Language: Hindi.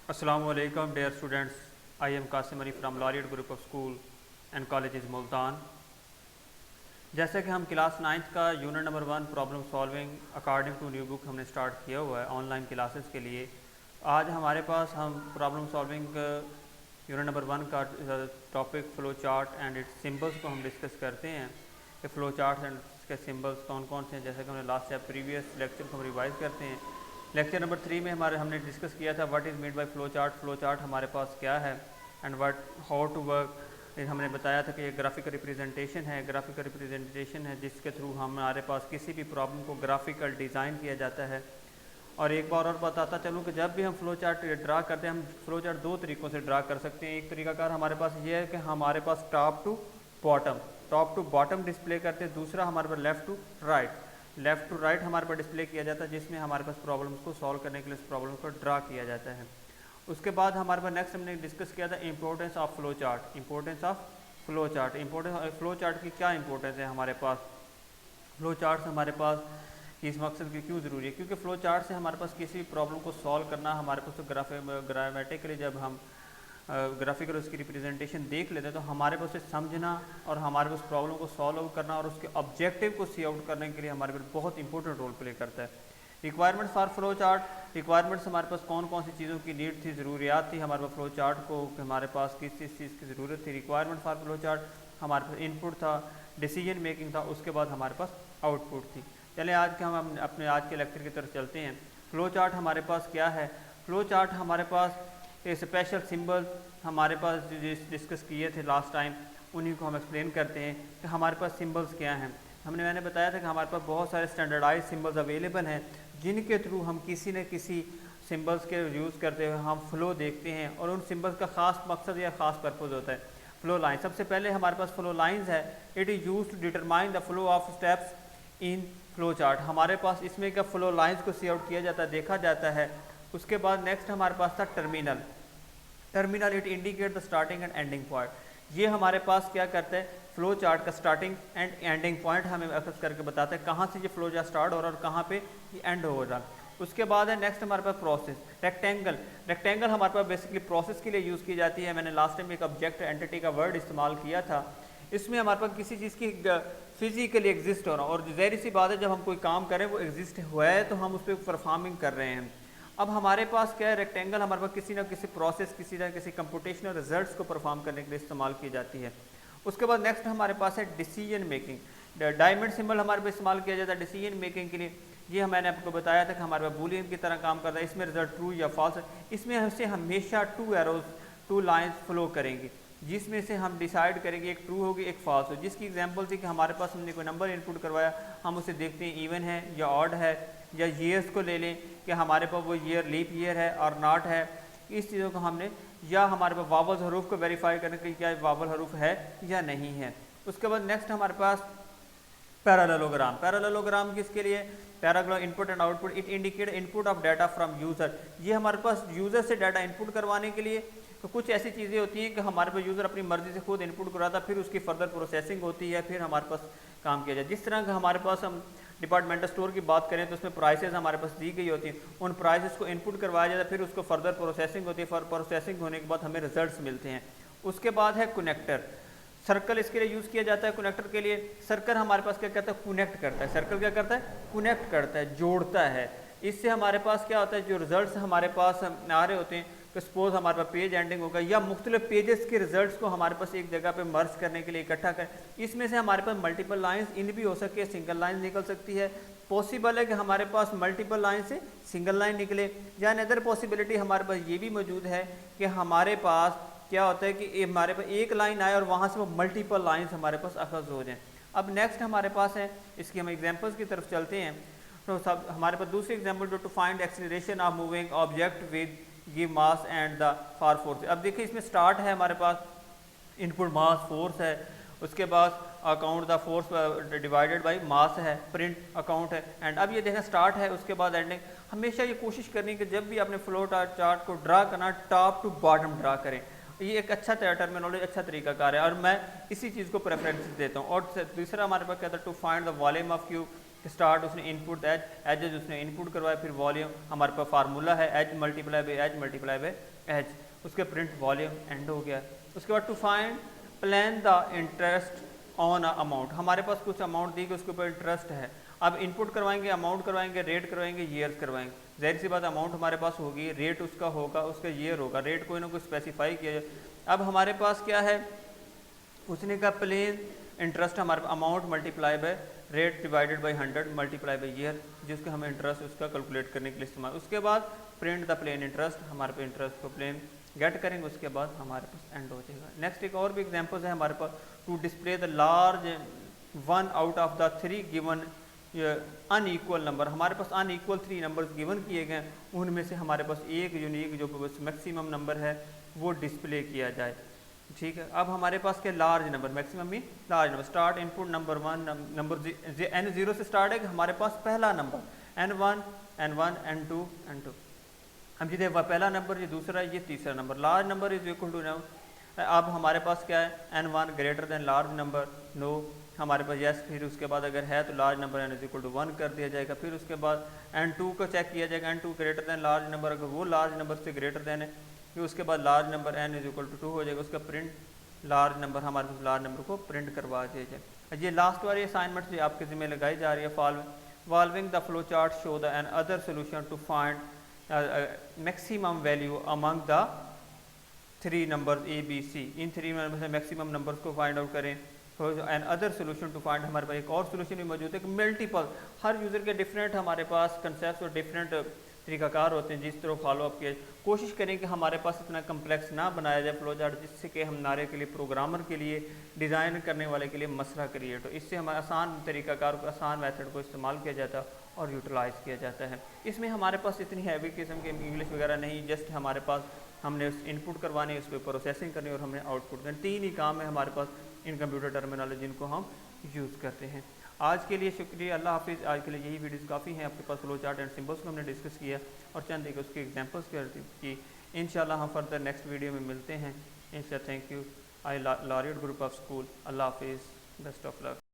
Assalamu alaikum dear students. I am Qasim Ali from Laureate Group of School and Colleges Multan. जैसे कि हम क्लास 9th का unit number 1 problem solving according to new book हमने स्टार्ट किया हुआ है ऑनलाइन क्लासेस के लिए। आज हमारे पास हम प्रॉब्लम सॉल्विंग यूनिट नंबर 1 का topic flow chart and it's symbols को हम डिस्कस करते हैं कि फ्लो चार्ट एंड इसके सिंबल्स कौन कौन से हैं। जैसे कि हमने लास्ट या प्रीवियस लेक्चर को हम रिवाइज करते हैं। लेक्चर नंबर 3 में हमने डिस्कस किया था what is made by flow chart. Flow chart हमारे पास क्या है and what how to work. हमने बताया था कि ये ग्राफिकल रिप्रेजेंटेशन है। ग्राफिकल रिप्रेजेंटेशन है जिसके थ्रू हमारे पास किसी भी प्रॉब्लम को ग्राफिकल डिज़ाइन किया जाता है। और एक बार और बताता चलूँ कि जब भी हम फ्लो चार्ट ड्रा करते हैं, हम फ्लो चार्ट दो तरीक़ों से ड्रा कर सकते हैं। एक तरीकाकार हमारे पास ये है कि हमारे पास टॉप टू बॉटम डिस्प्ले करते हैं। दूसरा हमारे पास लेफ़्ट टू राइट हमारे पास डिस्प्ले किया जाता है, जिसमें हमारे पास प्रॉब्लम्स को सॉल्व करने के लिए उस प्रॉब्लम को ड्रा किया जाता है। उसके बाद हमारे पास नेक्स्ट हमने डिस्कस किया था importance of flow chart. Flow chart की क्या इंपॉर्टेंस है हमारे पास। फ्लो चार्ट हमारे पास इस मकसद की क्यों ज़रूरी है, क्योंकि फ्लो चार्ट से हमारे पास किसी भी प्रॉब्लम को सॉल्व करना हमारे पास तो ग्रामेटिकली जब हम ग्राफिकल उसकी रिप्रेजेंटेशन देख लेते हैं तो हमारे पास उसे समझना और हमारे पास प्रॉब्लम को सॉल्व करना और उसके ऑब्जेक्टिव को सी आउट करने के लिए हमारे पास बहुत इंपॉर्टेंट रोल प्ले करता है। Requirements for flow chart. Requirements हमारे पास कौन कौन सी चीज़ों की नीड थी, ज़रूरियात थी हमारे पास फ्लो चार्ट को, हमारे पास किस चीज़ की ज़रूरत थी। रिक्वायरमेंट फॉर फ्लो चार्ट हमारे पास इनपुट था, डिसीजन मेकिंग था, उसके बाद हमारे पास आउटपुट थी। चलें आज के हम अपने आज के लेक्चर की तरफ चलते हैं। फ्लो चार्ट हमारे पास क्या है। फ्लो चार्ट हमारे पास स्पेशल सिंबल हमारे पास डिस्कस किए थे लास्ट टाइम, उन्हीं को हम एक्सप्लेन करते हैं कि हमारे पास सिंबल्स क्या हैं। मैंने बताया था कि हमारे पास बहुत सारे स्टैंडर्डाइज सिंबल्स अवेलेबल हैं जिनके थ्रू हम किसी न किसी सिंबल्स के यूज़ करते हुए हम फ्लो देखते हैं और उन सिंबल्स का ख़ास मकसद या ख़ास पर्पज़ होता है। फ्लो लाइन सबसे पहले हमारे पास फ्लो लाइन्स है। It is use to determine the flow of steps in flow chart. हमारे पास इसमें क्या फ्लो लाइन्स को सी आउट किया जाता है, देखा जाता है। उसके बाद नेक्स्ट हमारे पास था terminal it indicate the starting and ending point. ये हमारे पास क्या करता है, फ्लो चार्ट का स्टार्टिंग एंड एंडिंग पॉइंट हमें अक्स करके बताता है कहाँ से ये फ्लो चार्ट स्टार्ट हो रहा है और कहाँ पे ये एंड हो रहा है। उसके बाद है नेक्स्ट हमारे पास प्रोसेस। रेक्टेंगल हमारे पास बेसिकली प्रोसेस के लिए यूज़ की जाती है। मैंने लास्ट टाइम एक ऑब्जेक्ट एंटिटी का वर्ड इस्तेमाल किया था। इसमें हमारे पास किसी चीज़ की फिजिकली एग्जिस्ट होना, और ज़ाहिर सी बात है जब हम कोई काम करें वो एग्जिस्ट हुआ है तो हम उस पर परफॉर्मिंग कर रहे हैं। अब हमारे पास क्या है, रेक्टेंगल हमारे पास किसी ना किसी प्रोसेस, किसी ना किसी कंप्यूटेशनल रिजल्ट्स को परफॉर्म करने के लिए इस्तेमाल की जाती है। उसके बाद नेक्स्ट हमारे पास है डिसीजन मेकिंग। डायमंड सिंबल हमारे पास इस्तेमाल किया जाता है डिसीजन मेकिंग के लिए। ये मैंने आपको बताया था कि हमारे पास बूलियन की तरह काम करता है। इसमें रिजल्ट ट्रू या फॉल्स है। इसमें हमसे हमेशा टू लाइन्स फ्लो करेंगी, जिसमें से हम डिसाइड करेंगे एक ट्रू होगी एक फॉल्स हो। जिसकी एग्जांपल थी कि हमारे पास हमने कोई नंबर इनपुट करवाया, हम उसे देखते हैं इवन है या ऑड है, या ईयर्स को ले लें कि हमारे पास वो ईयर लीप ईयर है और नॉट है। इस चीज़ों को हमने, या हमारे पास वावल हरूफ को वेरीफाई करने के लिए क्या वावल हरूफ है या नहीं है। उसके बाद नेक्स्ट हमारे पास पैरेललोग्राम किसके लिए, paragraph input and output. It indicate input of data from user. ये हमारे पास यूज़र से डाटा इनपुट करवाने के लिए। तो कुछ ऐसी चीज़ें होती हैं कि हमारे पास यूज़र अपनी मर्ज़ी से खुद इनपुट कराता, फिर उसकी फर्दर प्रोसेसिंग होती है, फिर हमारे पास काम किया जाए। जिस तरह का हमारे पास हम डिपार्टमेंटल स्टोर की बात करें तो उसमें प्राइसेस हमारे पास दी गई होती हैं, उन प्राइसेस को इनपुट करवाया जाता है, फिर उसको फर्दर प्रोसेसिंग होती है, प्रोसेसिंग होने के बाद हमें रिजल्ट्स मिलते हैं। उसके बाद है कनेक्टर। सर्कल इसके लिए यूज़ किया जाता है कनेक्टर के लिए। सर्कल हमारे पास क्या करता है, कनेक्ट करता है। सर्कल क्या करता है, कनेक्ट करता है, जोड़ता है। इससे हमारे पास क्या होता है, जो रिजल्ट्स हमारे पास आ रहे होते हैं, तो सपोज हमारे पास पेज एंडिंग होगा या मुख्तलिफ पेजेस के रिजल्ट्स को हमारे पास एक जगह पे मर्ज करने के लिए इकट्ठा करें। इसमें से हमारे पास मल्टीपल लाइंस इन भी हो सके, सिंगल लाइन निकल सकती है। पॉसिबल है कि हमारे पास मल्टीपल लाइन से सिंगल लाइन निकले, या अदर पॉसिबिलिटी हमारे पास ये भी मौजूद है कि हमारे पास क्या होता है कि हमारे पास एक लाइन आए और वहाँ से वो मल्टीपल लाइन्स हमारे पास अखज़ हो जाएँ। अब नेक्स्ट हमारे पास है, इसकी हम एग्जाम्पल्स की तरफ चलते हैं। तो सब हमारे पास दूसरी एग्जाम्पल जो to find acceleration of moving object with give mass and the far force. अब देखिए इसमें स्टार्ट है हमारे पास इनपुट मास फोर्स है, उसके बाद account the force divided by mass है, प्रिंट अकाउंट है, एंड अब ये देखें स्टार्ट है, उसके बाद एंडिंग। हमेशा ये कोशिश करनी कि जब भी आपने फ्लो चार्ट को ड्रा करना टॉप टू बॉटम ड्रा करें। ये एक अच्छा टर्मिनोलॉजी, अच्छा तरीकाकार है और मैं इसी चीज़ को प्रेफरेंस देता हूँ। और दूसरा हमारे पास कहता है to find the volume of cube start उसने इनपुट एज, एजेज उसने इनपुट करवाया, फिर वॉल्यूम हमारे पास फार्मूला है edge multiply by edge multiply by edge, उसके प्रिंट वॉल्यूम एंड हो गया। उसके बाद to find plan the interest on a amount, हमारे पास कुछ अमाउंट दी कि उसके ऊपर इंटरेस्ट है, अब इनपुट करवाएंगे, अमाउंट करवाएंगे, रेट करवाएंगे, ईयर्स करवाएंगे। जाहिर सी बात अमाउंट हमारे पास होगी, रेट उसका होगा, उसका ईयर होगा, रेट कोई ना कोई स्पेसिफाई किया जाए। अब हमारे पास क्या है, उसने कहा प्लेन इंटरेस्ट हमारे amount multiply by rate divided by 100 multiply by year, जिसको हमें इंटरेस्ट उसका कैलकुलेट करने के लिए इस्तेमाल। उसके बाद प्रिंट द प्लेन इंटरेस्ट, हमारे पे इंटरेस्ट को प्लेन गेट करेंगे, उसके बाद हमारे पास एंड हो जाएगा। नेक्स्ट एक और भी एग्जांपल्स है हमारे पास, to display the large one out of the 3 given unequal number, हमारे पास अनइक्वल 3 नंबर्स गिवन किए गए, उनमें से हमारे पास एक यूनिक जो मैक्सिमम नंबर है वो डिस्प्ले किया जाए। ठीक है, अब हमारे पास क्या लार्ज नंबर, मैक्सिमम भी large number, start input number 1 number n0 से स्टार्ट है, हमारे पास पहला number n1 n1 n2 n2, हम ये पहला नंबर, ये दूसरा, ये तीसरा number, large number is equal to no. अब हमारे पास क्या है, n1 greater than large number, no हमारे पास यस, फिर उसके बाद अगर है तो large number n is equal to 1 कर दिया जाएगा। फिर उसके बाद n2 को चेक किया जाएगा, n2 greater than large number, अगर वो लार्ज नंबर से ग्रेटर देन है, फिर उसके बाद large number n is equal to 2 हो जाएगा, उसका प्रिंट लार्ज नंबर, हमारे पास लार्ज नंबर को प्रिंट करवा दिया जाए। ये लास्ट वाली असाइनमेंट जो आपके जिम्मे लगाई जा रही है, following the flow chart show the another solution to find maximum value among the 3 number A B C, इन 3 नंबर से मैक्सिमम नंबर्स को फाइंड आउट करें। Another solution to find, हमारे पास एक और सोल्यूशन भी मौजूद है कि मल्टीपल, हर यूज़र के डिफरेंट हमारे पास कंसेप्ट और डिफरेंट तरीकाकार होते हैं, जिस तरह फॉलो अप किया। कोशिश करें कि हमारे पास इतना कम्प्लेक्स ना बनाया जाए फ्लो चार्ट, जिससे कि हम नारे के लिए, प्रोग्रामर के लिए, डिज़ाइन करने वाले के लिए मसला क्रिएट हो। इससे हमारा आसान तरीकाकार को, आसान मेथड को इस्तेमाल किया जाता है और यूटिलाइज़ किया जाता है। इसमें हमारे पास इतनी हैवी किस्म के इंग्लिश वगैरह नहीं, जस्ट हमारे पास हमने इनपुट करवाने, उस पर प्रोसेसिंग करनी और हमने आउटपुट करनी, 3 ही काम है हमारे पास इन कंप्यूटर टर्मिनोलॉजी जिनको हम यूज़ करते हैं। आज के लिए शुक्रिया, अल्लाह हाफिज़। आज के लिए यही वीडियोस काफ़ी हैं, आपके पास फ्लो चार्ट एंड सिंबल्स को हमने डिस्कस किया और चंद एक उसके एग्जांपल्स की। इंशाल्लाह हम फर्दर नेक्स्ट वीडियो में मिलते हैं इंशाल्लाह। Thank you. I laureate group of school, अल्लाह हाफिज़, बेस्ट ऑफ लक।